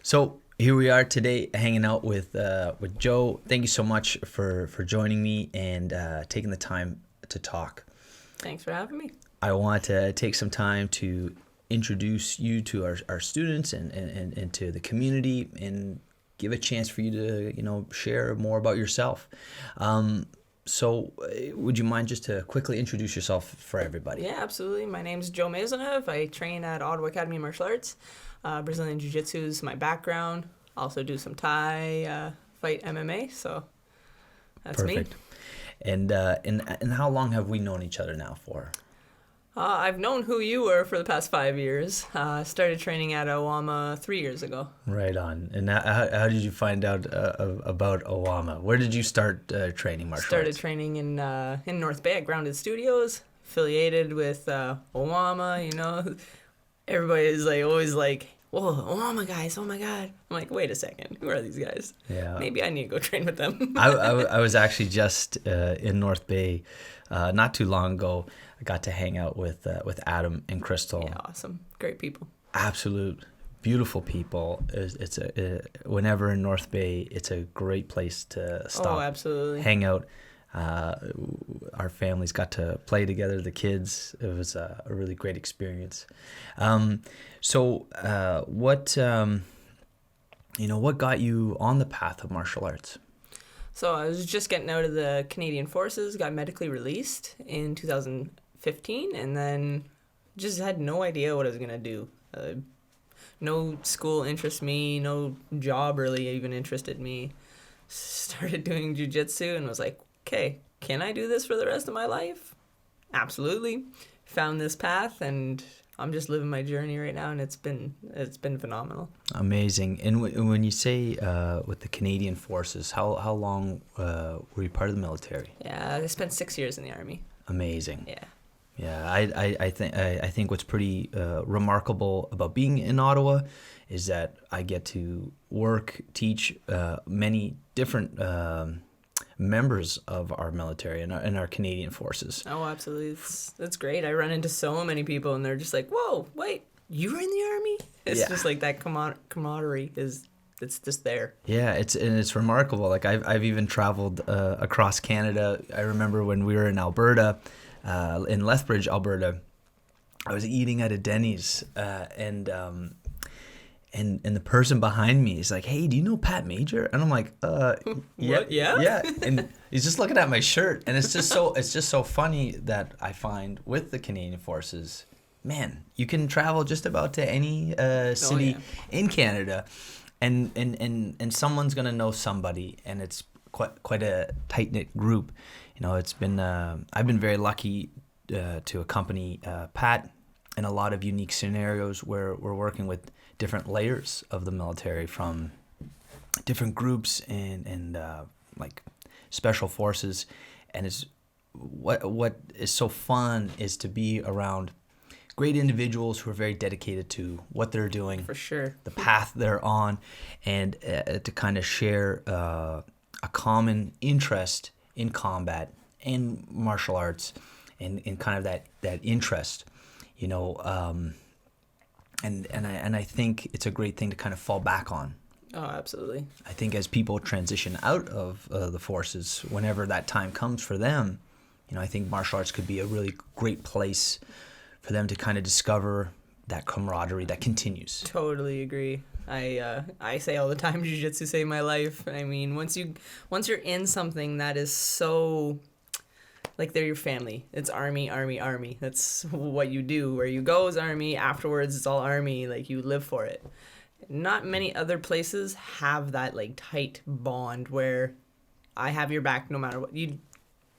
So here we are today, hanging out with Joe. Thank you so much for joining me and taking the time to talk. Thanks for having me. I want to take some time to introduce you to our students and to the community, and give a chance for you to share more about yourself. So would you mind just to quickly introduce yourself for everybody? Yeah, absolutely. My name's Joe Maisonneuve. I train at Ottawa Academy of Martial Arts. Brazilian Jiu-Jitsu is my background. Also do some Thai, fight MMA. So that's Perfect. me. And how long have we known each other now for? I've known who you were for the past 5 years. Started training at OAMA 3 years ago. Right on. And how did you find out about OAMA? Where did you start training martial Started arts? training in North Bay at Grounded Studios, affiliated with OAMA. Everybody is always like, "Whoa, OAMA guys! Oh my God!" I'm like, "Wait a second, who are these guys? Yeah. Maybe I need to go train with them." I was actually just in North Bay not too long ago. I got to hang out with Adam and Crystal. Yeah, awesome, great people. Absolute beautiful people. It's whenever in North Bay, it's a great place to stop. Oh, absolutely. Hang out. Our families got to play together, the kids. It was a really great experience. So what got you on the path of martial arts? So I was just getting out of the Canadian Forces, got medically released in 2015, and then just had no idea what I was going to do. No school interested me, no job really even interested me. Started doing jiu-jitsu and was like, okay, can I do this for the rest of my life? Absolutely. Found this path, and I'm just living my journey right now, and it's been phenomenal. Amazing. And when you say with the Canadian Forces, how long were you part of the military? Yeah, I spent 6 years in the Army. Amazing. Yeah. Yeah, I think what's pretty remarkable about being in Ottawa is that I get to work, teach many different members of our military and our Canadian Forces. Oh, absolutely. That's great. I run into so many people, and they're just like, whoa, wait, you were in the Army? It's just like that camaraderie it's just there. Yeah, it's remarkable. Like I've even traveled across Canada. I remember when we were in Alberta, in Lethbridge, Alberta, I was eating at a Denny's, and the person behind me is like, "Hey, do you know Pat Major?" And I'm like, yeah, What? Yeah? yeah." And he's just looking at my shirt, and it's just so funny that I find with the Canadian Forces, man, you can travel just about to any city in Canada, and someone's gonna know somebody, and it's quite a tight knit group. It's been I've been very lucky to accompany Pat in a lot of unique scenarios where we're working with different layers of the military, from different groups and like special forces, and it's what is so fun is to be around great individuals who are very dedicated to what they're doing, For sure. the path they're on, and to kind of share a common interest in combat and martial arts, and kind of that interest, and I think it's a great thing to kind of fall back on. Oh, absolutely. I think as people transition out of the forces, whenever that time comes for them, I think martial arts could be a really great place for them to kind of discover that camaraderie that continues. Totally agree. I say all the time, jiu-jitsu saved my life. I mean, once you're in something that is so, like, they're your family. It's army, army, army. That's what you do. Where you go is army. Afterwards, it's all army. Like, you live for it. Not many other places have that, like, tight bond where I have your back no matter what. You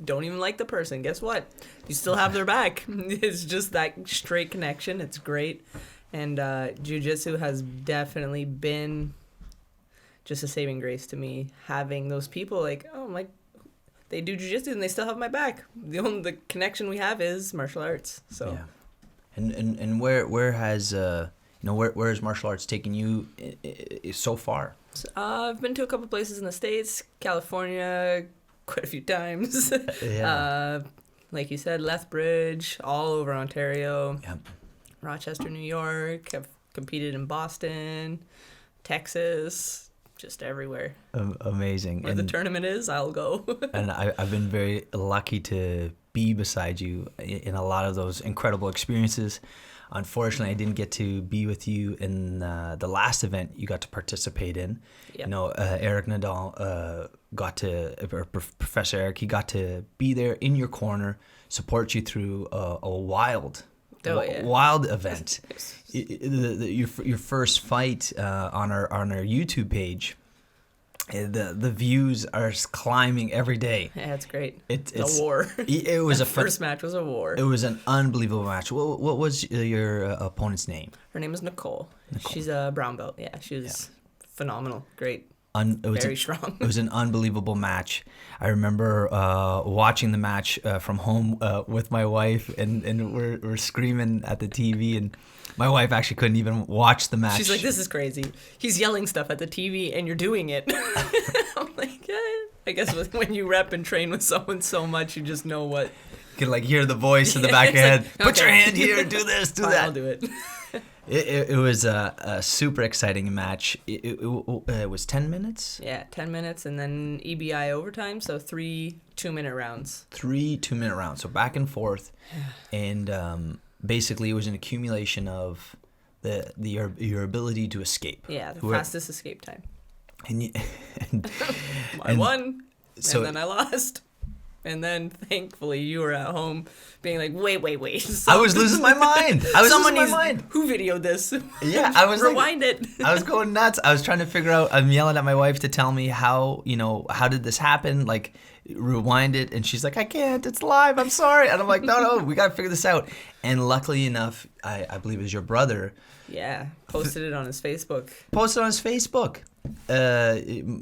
don't even like the person. Guess what? You still have their back. It's just that straight connection. It's great. And jiu-jitsu has definitely been just a saving grace to me. Having those people they do jiu-jitsu and they still have my back. The connection we have is martial arts. So yeah. And where has where has martial arts taken you so far? I've been to a couple places in the States, California, quite a few times. Yeah. Like you said, Lethbridge, all over Ontario. Yep. Rochester, New York. I've competed in Boston. Texas, just everywhere. Amazing. Where the tournament is, I'll go. And I've been very lucky to be beside you in a lot of those incredible experiences. Unfortunately, I didn't get to be with you in the last event you got to participate in. Yep. You know, Eric Nadal Professor Eric, he got to be there in your corner, support you through a wild event. Your first fight on our YouTube page. The views are climbing every day. Yeah, it's great. It's a war. It was first match was a war. It was an unbelievable match. What was your opponent's name? Her name is Nicole. She's a brown belt. Yeah, she was phenomenal. Great. Very strong. It was an unbelievable match. I remember watching the match from home with my wife, and we're screaming at the TV, and my wife actually couldn't even watch the match. She's like, "This is crazy. He's yelling stuff at the TV, and you're doing it." I'm like, I guess when you rep and train with someone so much, you just know what. You can hear the voice in the back of your head. Like, Put your hand here. Do this. Do that. I'll do it. It was a super exciting match. It was 10 minutes? Yeah, 10 minutes, and then EBI overtime, so 3 2-minute rounds. 3 2-minute rounds, so back and forth. And basically it was an accumulation of your ability to escape. Yeah, the fastest escape time. And I won, and then I lost. And then, thankfully, you were at home being like, wait. I was losing my mind. Who videoed this? Yeah, I was Rewind it. I was going nuts. I was trying to figure out, I'm yelling at my wife to tell me how did this happen? Like, rewind it. And she's like, I can't. It's live. I'm sorry. And I'm like, no, we got to figure this out. And luckily enough, I believe it was your brother. Yeah, posted it on his Facebook.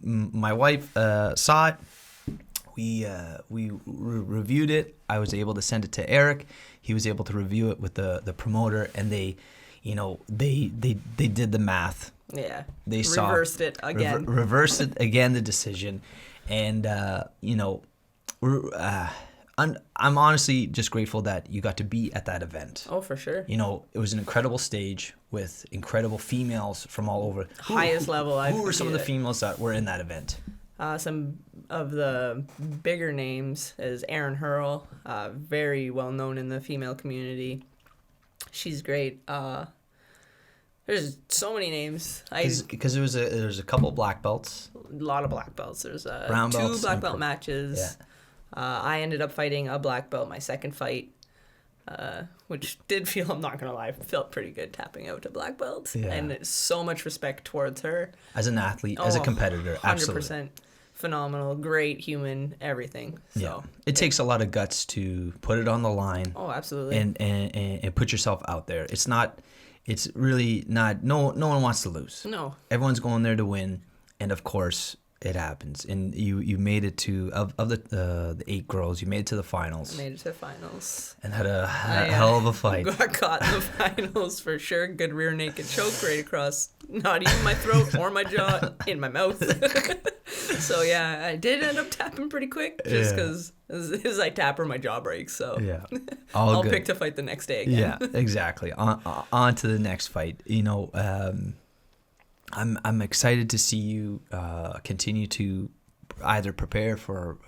My wife saw it. We reviewed it. I was able to send it to Eric. He was able to review it with the promoter, and they did the math. Yeah. They reversed it again. Reversed it again, the decision, and I'm honestly just grateful that you got to be at that event. Oh, for sure. It was an incredible stage with incredible females from all over. Highest level. Who were some of the females that were in that event? Some of the bigger names is Erin Hurl, very well known in the female community. She's great. There's so many names. Because there was a couple black belts. A lot of black belts. There's Brown belts, 2 black belt matches. Yeah. I ended up fighting a black belt my second fight, which did feel, I'm not going to lie, felt pretty good tapping out to black belt. Yeah. And so much respect towards her. As an athlete, as a competitor, 100%. Absolutely. Phenomenal, great human, everything. So yeah, it takes a lot of guts to put it on the line. Oh, absolutely. And put yourself out there. It's really not. No one wants to lose. No. Everyone's going there to win, and of course it happens. And you made it to of the 8 girls. You made it to the finals. I made it to the finals. And had a hell of a fight. Got caught in the finals for sure. Good rear naked choke right across, not even my throat or my jaw, in my mouth. So yeah, I did end up tapping pretty quick, just because as I tap her, my jaw breaks. So yeah, I'll pick to fight the next day again. Yeah, exactly. On to the next fight. I'm excited to see you continue to either prepare for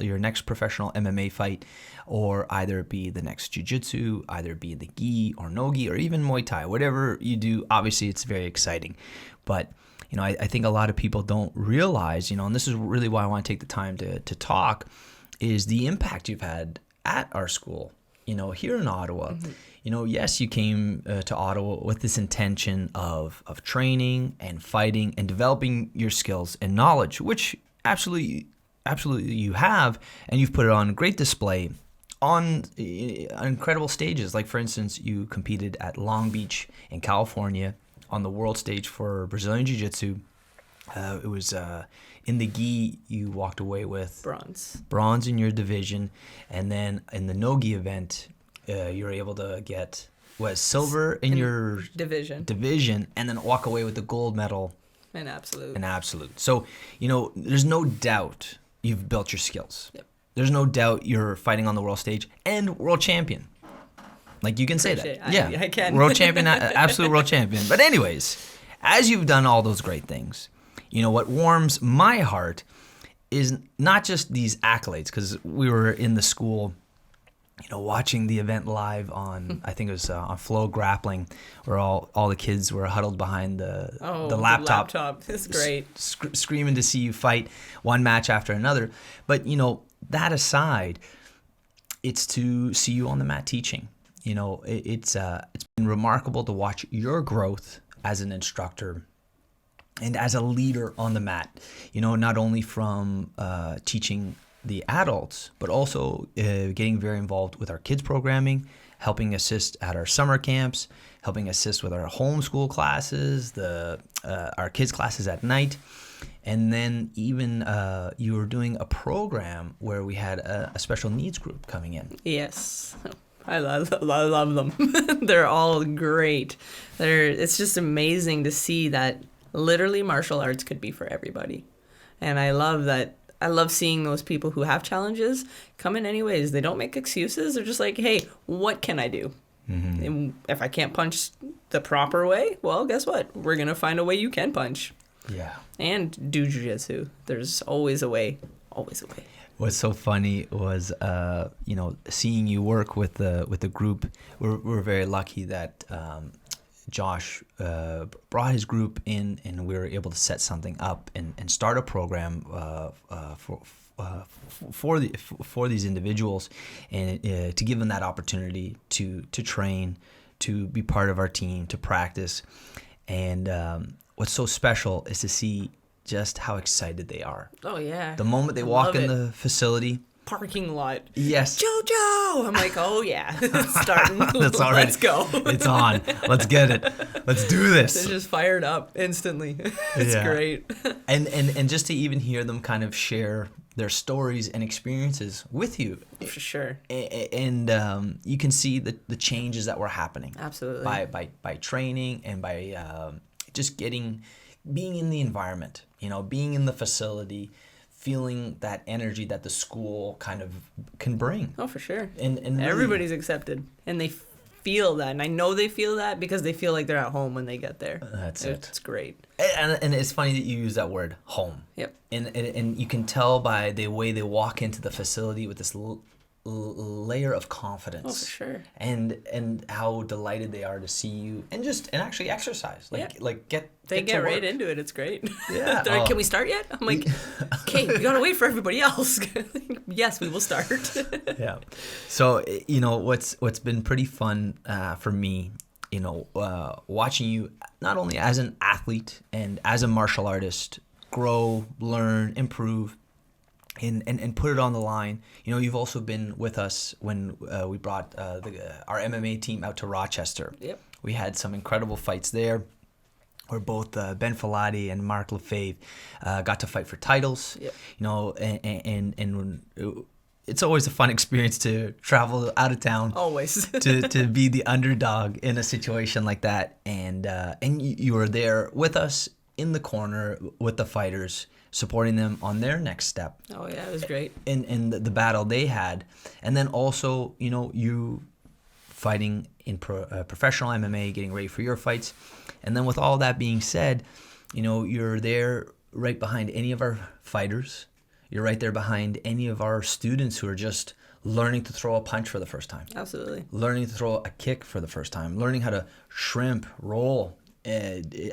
your next professional MMA fight, or either be the next jiu-jitsu, either be the gi or no gi, or even Muay Thai. Whatever you do, obviously it's very exciting. But I think a lot of people don't realize, and this is really why I want to take the time to talk, is the impact you've had at our school, here in Ottawa. Mm-hmm. Yes, you came to Ottawa with this intention of training and fighting and developing your skills and knowledge, which absolutely you have, and you've put it on great display on incredible stages. Like, for instance, you competed at Long Beach in California on the world stage for Brazilian Jiu-Jitsu. It was in the gi, you walked away with bronze in your division, and then in the no gi event, you were able to get silver in your division, and then walk away with the gold medal. An absolute. So there's no doubt you've built your skills. Yep. There's no doubt you're fighting on the world stage and world champion. Like, you can say that. I can. World champion, absolute world champion. But anyways, as you've done all those great things, what warms my heart is not just these accolades, because we were in the school, watching the event live on, I think it was on Flow Grappling, where all the kids were huddled behind the laptop. The laptop is great. Screaming to see you fight one match after another. But, that aside, it's to see you on the mat teaching. It's been remarkable to watch your growth as an instructor and as a leader on the mat, not only from teaching the adults, but also getting very involved with our kids programming, helping assist at our summer camps, helping assist with our homeschool classes, our kids classes at night. And then even you were doing a program where we had a special needs group coming in. Yes. I love them. They're all great. It's just amazing to see that literally martial arts could be for everybody. And I love that. I love seeing those people who have challenges come in anyways. They don't make excuses. They're just like, hey, what can I do? Mm-hmm. And if I can't punch the proper way, well, guess what? We're going to find a way you can punch. Yeah. And do jiu-jitsu. There's always a way. Always a way. What's so funny was, seeing you work with the group. We're very lucky that Josh brought his group in, and we were able to set something up and start a program for these individuals, and to give them that opportunity to train, to be part of our team, to practice. And what's so special is to see just how excited they are. Oh, yeah. The moment they walk in the facility. Parking lot. Yes. JoJo! I'm like, oh, yeah. It's starting. That's already, let's go. It's on. Let's get it. Let's do this. They're just fired up instantly. It's great. And just to even hear them kind of share their stories and experiences with you. For sure. And you can see the changes that were happening. Absolutely. By training and by just being in the environment, being in the facility, feeling that energy that the school kind of can bring. Oh, for sure. And really, everybody's accepted, and they feel that, and I know they feel that because they feel like they're at home when they get there. That's it. It's great. And it's funny that you use that word, home. Yep. And you can tell by the way they walk into the facility with this layer of confidence. Oh, for sure. And how delighted they are to see you and actually exercise. They get right into it. It's great. Yeah. They're like, can we start yet? I'm like, okay, we gotta wait for everybody else. Yes, we will start. Yeah. So what's been pretty fun for me, watching you not only as an athlete and as a martial artist grow, learn, improve, and put it on the line. You've also been with us when we brought our MMA team out to Rochester. Yep. We had some incredible fights there, where both Ben Filati and Mark Lefebvre got to fight for titles. Yep. And it's always a fun experience to travel out of town. Always. to be the underdog in a situation like that, and you were there with us in the corner with the fighters, supporting them on their next step. Oh, yeah, it was great. In the battle they had. And then also, you fighting in professional MMA, getting ready for your fights. And then with all that being said, you're there right behind any of our fighters. You're right there behind any of our students who are just learning to throw a punch for the first time. Absolutely. Learning to throw a kick for the first time. Learning how to shrimp, roll,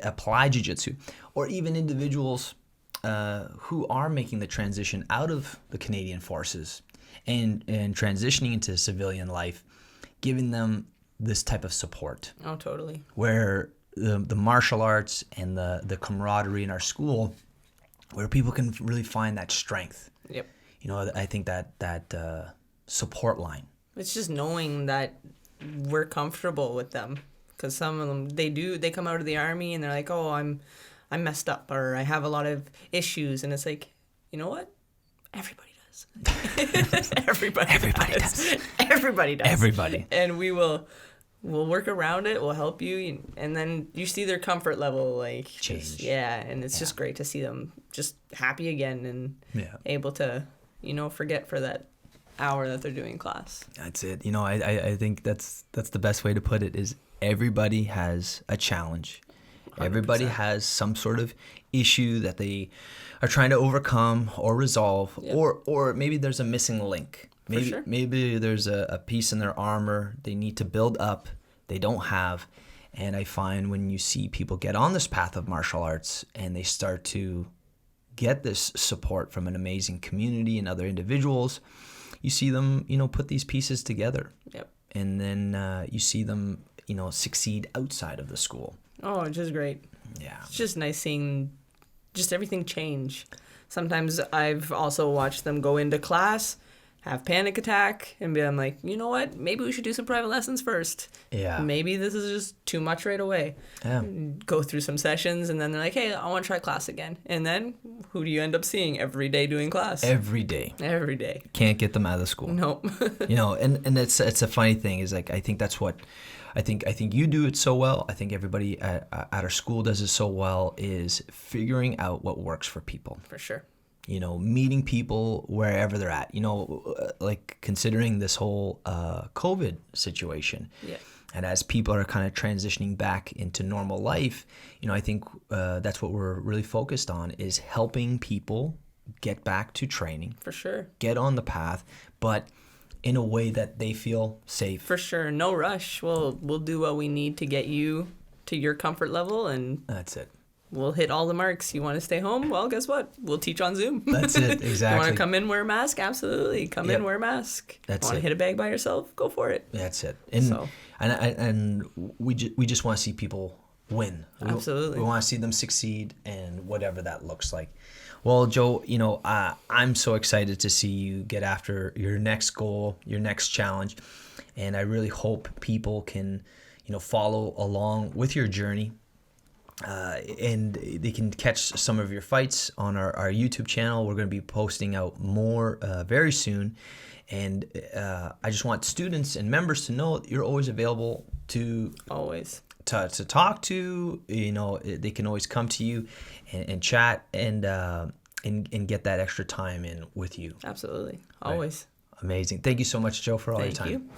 apply jiu-jitsu. Or even individuals who are making the transition out of the Canadian Forces and transitioning into civilian life, giving them this type of support. Oh, totally. Where the martial arts and the camaraderie in our school, where people can really find that strength. Yep. I think that support line. It's just knowing that we're comfortable with them, because some of them they come out of the army and they're like, oh, I'm messed up, or I have a lot of issues, and it's like, you know what? Everybody does. Everybody does. Everybody does. Everybody. And we'll work around it. We'll help you, and then you see their comfort level change. And it's just great to see them just happy again and able to forget for that hour that they're doing class. That's it. I think that's the best way to put it, is everybody has a challenge. Everybody has some sort of issue that they are trying to overcome or resolve, or maybe there's a missing link. Maybe there's a piece in their armor they need to build up, they don't have. And I find when you see people get on this path of martial arts and they start to get this support from an amazing community and other individuals, you see them, put these pieces together. Yep. And then you see them, succeed outside of the school. Oh, it's just great. Yeah. It's just nice seeing just everything change. Sometimes I've also watched them go into class, have panic attack, and I'm like, you know what? Maybe we should do some private lessons first. Yeah. Maybe this is just too much right away. Yeah. Go through some sessions, and then they're like, hey, I want to try class again. And then who do you end up seeing every day doing class? Every day. Every day. Can't get them out of the school. Nope. And it's a funny thing is like, I think that's what, I think you do it so well. I think everybody at our school does it so well, is figuring out what works for people. For sure. Meeting people wherever they're at, like considering this whole COVID situation. Yeah. And as people are kind of transitioning back into normal life, I think that's what we're really focused on, is helping people get back to training. For sure. Get on the path, but in a way that they feel safe. For sure. No rush. We'll do what we need to get you to your comfort level, and that's it. We'll hit all the marks. You want to stay home? Well, guess what? We'll teach on Zoom. That's it, exactly. You want to come in, wear a mask? Absolutely. Come in, wear a mask. That's Want to hit a bag by yourself? Go for it. That's it. And we just want to see people win. Absolutely. We want to see them succeed, and whatever that looks like. Well, Joe, I'm so excited to see you get after your next goal, your next challenge, and I really hope people can, follow along with your journey. And they can catch some of your fights on our YouTube channel. We're going to be posting out more very soon. And I just want students and members to know that you're always available to talk to. They can always come to you and chat and get that extra time in with you. Absolutely. Always. Right. Amazing. Thank you so much, Joe, for all your time. Thank you.